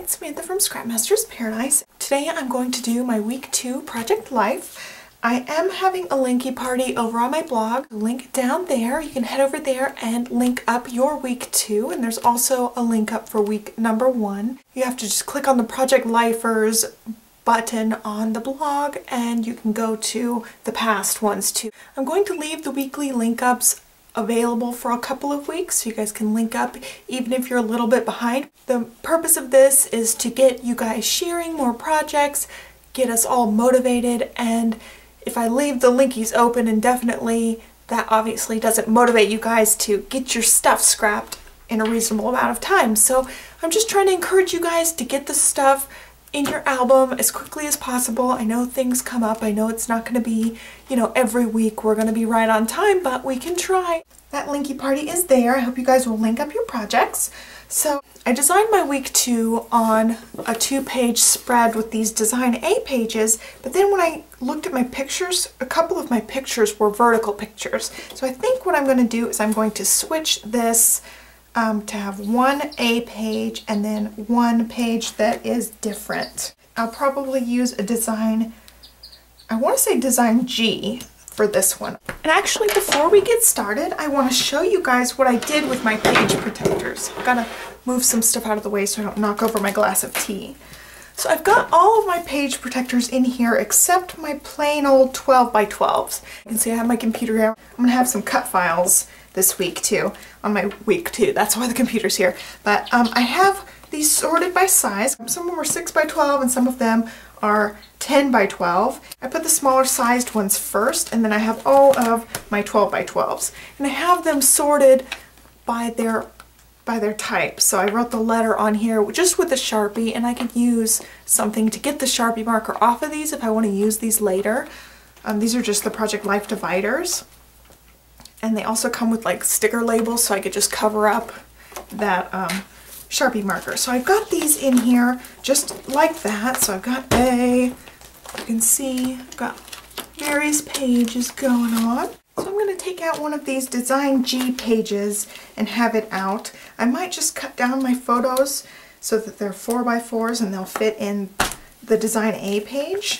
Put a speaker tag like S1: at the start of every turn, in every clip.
S1: it's Samantha from Scrapmasters Paradise. Today I'm going to do my week 2 project life. I am having a linky party over on my blog. Link down there. You can head over there and link up your week 2, and there's also a link up for week number 1. You have to just click on the Project Lifers button on the blog and you can go to the past ones too. I'm going to leave the weekly link ups available for a couple of weeks so you guys can link up even if you're a little bit behind. The purpose of this is to get you guys sharing more projects, get us all motivated, and if I leave the linkies open indefinitely, that obviously doesn't motivate you guys to get your stuff scrapped in a reasonable amount of time. So I'm just trying to encourage you guys to get the stuff in your album as quickly as possible. I know things come up. I know it's not going to be, every week we're going to be right on time, but we can try. That linky party is there. I hope you guys will link up your projects. So I designed my week 2 on a 2-page spread with these Design A pages, but then when I looked at my pictures, a couple of my pictures were vertical pictures. So I think what I'm going to do is I'm going to switch this to have one A page and then one page that is different. I'll probably use a design, I want to say design G for this one. And actually before we get started, I want to show you guys what I did with my page protectors. I've got to move some stuff out of the way so I don't knock over my glass of tea. So I've got all of my page protectors in here except my plain old 12 by 12s. You can see I have my computer here. I'm going to have some cut files this week too, on my week 2. That's why the computer's here. But I have these sorted by size. Some of them are 6 by 12 and some of them are 10 by 12. I put the smaller sized ones first and then I have all of my 12 by 12s. And I have them sorted by their type. So I wrote the letter on here just with a Sharpie, and I could use something to get the Sharpie marker off of these if I want to use these later. These are just the Project Life dividers. And they also come with like sticker labels so I could just cover up that Sharpie marker. So I've got these in here just like that. So I've got you can see I've got various pages going on. So I'm going to take out one of these Design G pages and have it out. I might just cut down my photos so that they're 4x4s and they'll fit in the Design A page,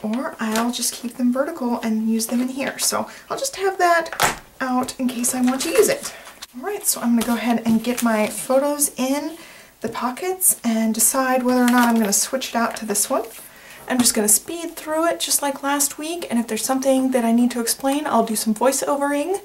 S1: or I'll just keep them vertical and use them in here. So I'll just have that out in case I want to use it. Alright, so I'm going to go ahead and get my photos in the pockets and decide whether or not I'm going to switch it out to this one. I'm just going to speed through it just like last week, and if there's something that I need to explain, I'll do some voiceovering,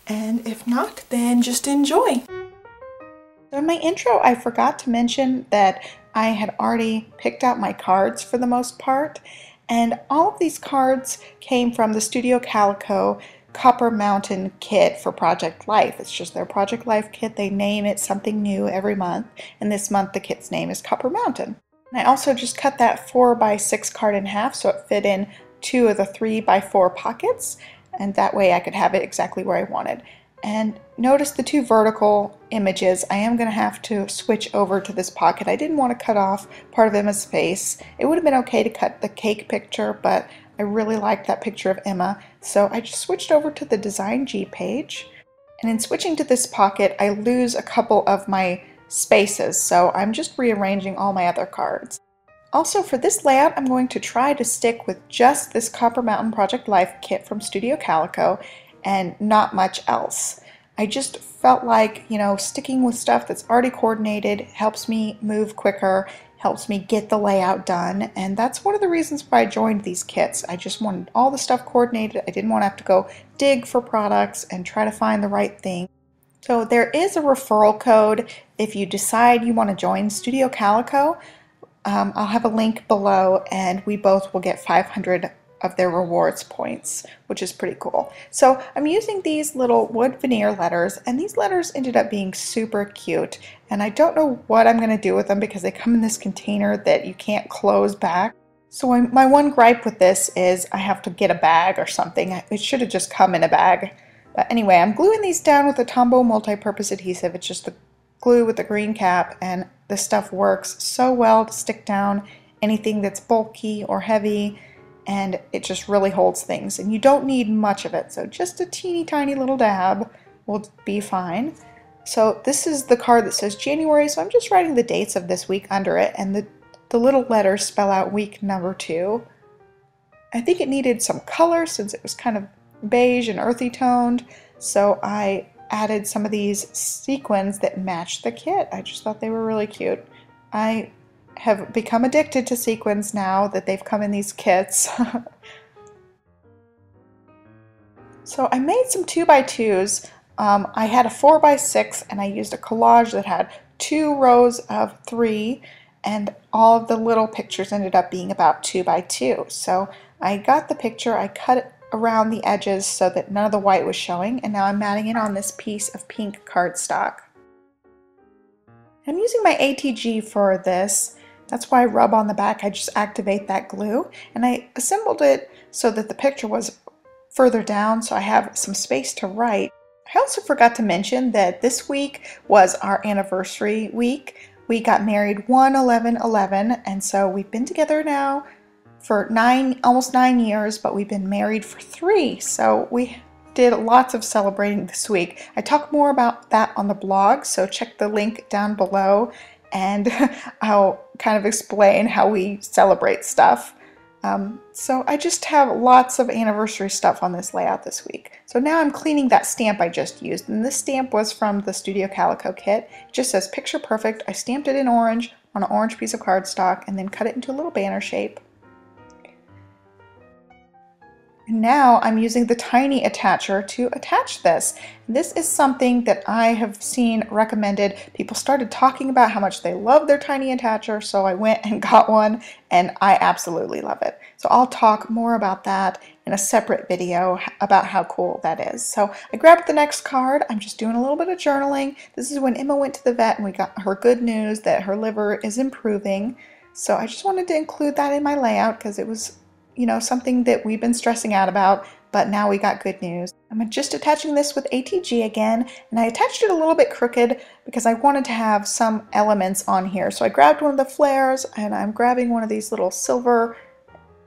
S1: and if not, then just enjoy. So in my intro, I forgot to mention that I had already picked out my cards for the most part, and all of these cards came from the Studio Calico Copper Mountain kit for Project Life. It's just their Project Life kit. They name it something new every month, and this month the kit's name is Copper Mountain. And I also just cut that 4x6 card in half so it fit in 2 of the 3x4 pockets, and that way I could have it exactly where I wanted. And notice the 2 vertical images. I am going to have to switch over to this pocket. I didn't want to cut off part of Emma's face. It would have been okay to cut the cake picture, but I really liked that picture of Emma, so I just switched over to the Design G page. And in switching to this pocket, I lose a couple of my spaces, so I'm just rearranging all my other cards. Also for this layout, I'm going to try to stick with just this Copper Mountain Project Life kit from Studio Calico and not much else. I just felt like, sticking with stuff that's already coordinated helps me move quicker, helps me get the layout done, and that's one of the reasons why I joined these kits. I just wanted all the stuff coordinated. I didn't want to have to go dig for products and try to find the right thing. So there is a referral code if you decide you want to join Studio Calico. I'll have a link below, and we both will get 500 of their rewards points, which is pretty cool. So I'm using these little wood veneer letters, and these letters ended up being super cute, and I don't know what I'm going to do with them because they come in this container that you can't close back. So my one gripe with this is I have to get a bag or something. It should have just come in a bag. But anyway, I'm gluing these down with a Tombow multi-purpose adhesive. It's just the glue with the green cap, and this stuff works so well to stick down anything that's bulky or heavy, and it just really holds things. And you don't need much of it, so just a teeny tiny little dab will be fine. So this is the card that says January, so I'm just writing the dates of this week under it, and the little letters spell out week number 2. I think it needed some color since it was kind of beige and earthy toned, so I added some of these sequins that matched the kit. I just thought they were really cute. I have become addicted to sequins now that they've come in these kits. So I made some 2x2s. I had a 4x6 and I used a collage that had 2 rows of 3, and all of the little pictures ended up being about 2x2. So I got the picture, I cut it around the edges so that none of the white was showing, and now I'm matting it on this piece of pink cardstock. I'm using my ATG for this. That's why I rub on the back. I just activate that glue, and I assembled it so that the picture was further down so I have some space to write. I also forgot to mention that this week was our anniversary week. We got married 1/11/11, and so we've been together now for almost 9 years, but we've been married for 3. So we did lots of celebrating this week. I talk more about that on the blog, so check the link down below, and I'll kind of explain how we celebrate stuff. So I just have lots of anniversary stuff on this layout this week. So now I'm cleaning that stamp I just used, and this stamp was from the Studio Calico kit. It just says Picture Perfect. I stamped it in orange on an orange piece of cardstock and then cut it into a little banner shape. And now I'm using the tiny attacher to attach this. This is something that I have seen recommended. People started talking about how much they love their tiny attacher, so I went and got one, and I absolutely love it. So I'll talk more about that in a separate video about how cool that is. So I grabbed the next card. I'm just doing a little bit of journaling. This is when Emma went to the vet and we got her good news that her liver is improving. So I just wanted to include that in my layout because it was, you know, something that we've been stressing out about, but now we got good news. I'm just attaching this with ATG again, and I attached it a little bit crooked because I wanted to have some elements on here. So I grabbed one of the flares, and I'm grabbing one of these little silver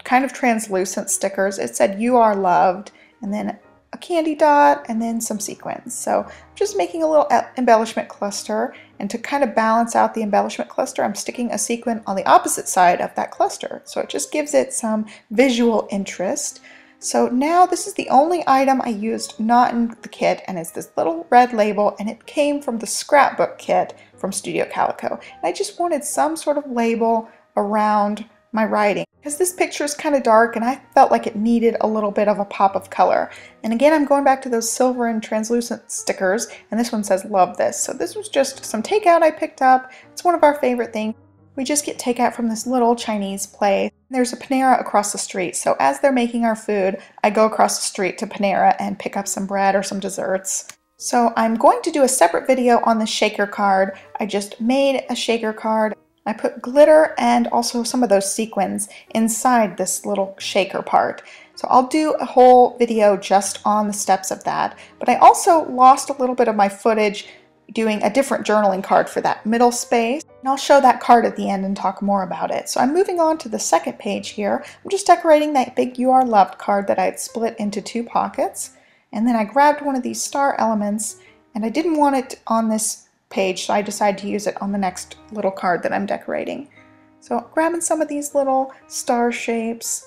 S1: kind of translucent stickers. It said "You Are Loved," and then a candy dot, and then some sequins. So I'm just making a little embellishment cluster, and to kind of balance out the embellishment cluster, I'm sticking a sequin on the opposite side of that cluster. So it just gives it some visual interest. So now this is the only item I used not in the kit, and it's this little red label, and it came from the scrapbook kit from Studio Calico. And I just wanted some sort of label around my writing because this picture is kind of dark and I felt like it needed a little bit of a pop of color. And again, I'm going back to those silver and translucent stickers, and this one says "Love This." So this was just some takeout I picked up. It's one of our favorite things. We just get takeout from this little Chinese place. There's a Panera across the street, so as they're making our food, I go across the street to Panera and pick up some bread or some desserts. So I'm going to do a separate video on the shaker card. I just made a shaker card. I put glitter and also some of those sequins inside this little shaker part. So I'll do a whole video just on the steps of that. But I also lost a little bit of my footage doing a different journaling card for that middle space. And I'll show that card at the end and talk more about it. So I'm moving on to the second page here. I'm just decorating that big "You Are Loved" card that I had split into 2 pockets. And then I grabbed one of these star elements, and I didn't want it on this page, so I decided to use it on the next little card that I'm decorating. So grabbing some of these little star shapes.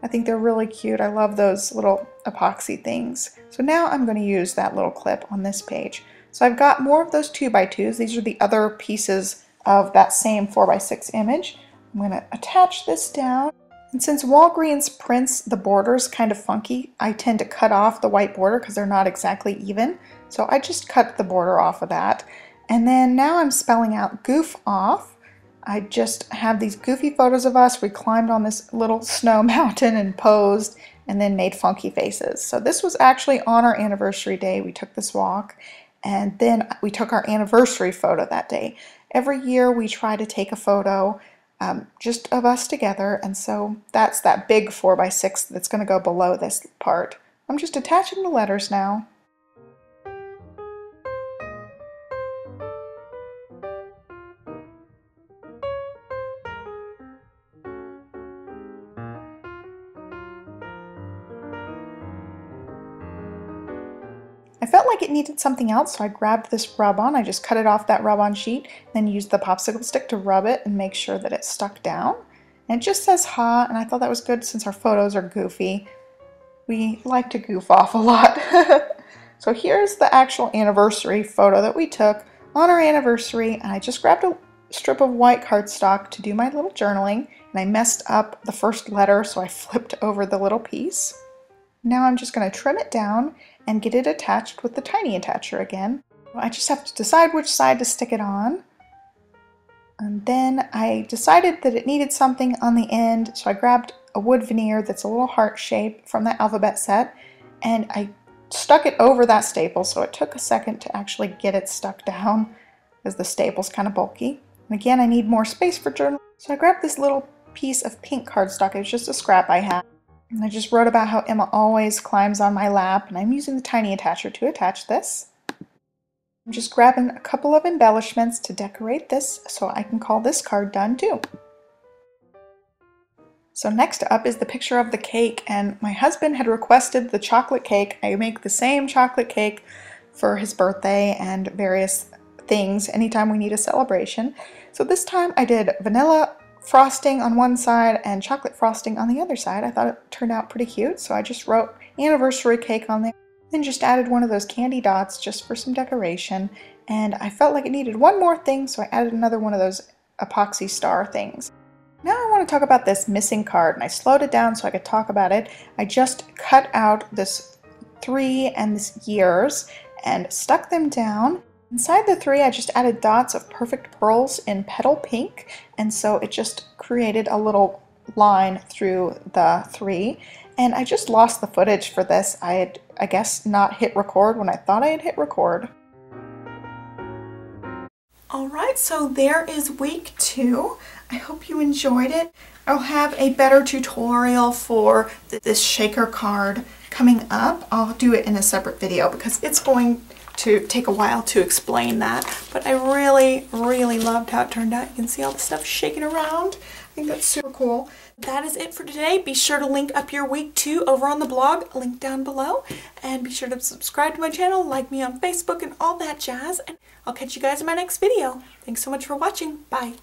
S1: I think they're really cute. I love those little epoxy things. So now I'm going to use that little clip on this page. So I've got more of those 2x2s. These are the other pieces of that same 4x6 image. I'm going to attach this down. And since Walgreens prints the borders kind of funky, I tend to cut off the white border because they're not exactly even. So I just cut the border off of that. And then now I'm spelling out "Goof Off." I just have these goofy photos of us. We climbed on this little snow mountain and posed and then made funky faces. So this was actually on our anniversary day. We took this walk, and then we took our anniversary photo that day. Every year we try to take a photo just of us together, and so that's that big 4x6 that's going to go below this part. I'm just attaching the letters now. I felt like it needed something else, so I grabbed this rub-on. I just cut it off that rub-on sheet, then used the popsicle stick to rub it and make sure that it stuck down. And it just says ha, and I thought that was good since our photos are goofy. We like to goof off a lot. So here's the actual anniversary photo that we took on our anniversary, and I just grabbed a strip of white cardstock to do my little journaling, and I messed up the first letter, so I flipped over the little piece. Now I'm just going to trim it down and get it attached with the tiny attacher again. I just have to decide which side to stick it on. And then I decided that it needed something on the end, so I grabbed a wood veneer that's a little heart shape from the alphabet set, and I stuck it over that staple, so it took a second to actually get it stuck down as the staple's kind of bulky. And again, I need more space for journaling, so I grabbed this little piece of pink cardstock. It was just a scrap I had. And I just wrote about how Emma always climbs on my lap, and I'm using the tiny attacher to attach this. I'm just grabbing a couple of embellishments to decorate this so I can call this card done too. So next up is the picture of the cake, and my husband had requested the chocolate cake. I make the same chocolate cake for his birthday and various things anytime we need a celebration. So this time I did vanilla frosting on one side and chocolate frosting on the other side. I thought it turned out pretty cute, so I just wrote anniversary cake on there, then just added one of those candy dots just for some decoration. And I felt like it needed one more thing, so I added another one of those epoxy star things. Now I want to talk about this missing card, and I slowed it down so I could talk about it. I just cut out this 3 and this years and stuck them down. Inside the 3, I just added dots of perfect pearls in petal pink, and so it just created a little line through the 3. And I just lost the footage for this. I had, I guess, not hit record when I thought I had hit record. Alright, so there is week 2. I hope you enjoyed it. I'll have a better tutorial for this shaker card coming up. I'll do it in a separate video because it's going to take a while to explain that, but I really loved how it turned out. You can see all the stuff shaking around. I think that's super cool. That is it for today. Be sure to link up your week 2 over on the blog, link down below, and be sure to subscribe to my channel, like me on Facebook, and all that jazz, and I'll catch you guys in my next video. Thanks so much for watching. Bye.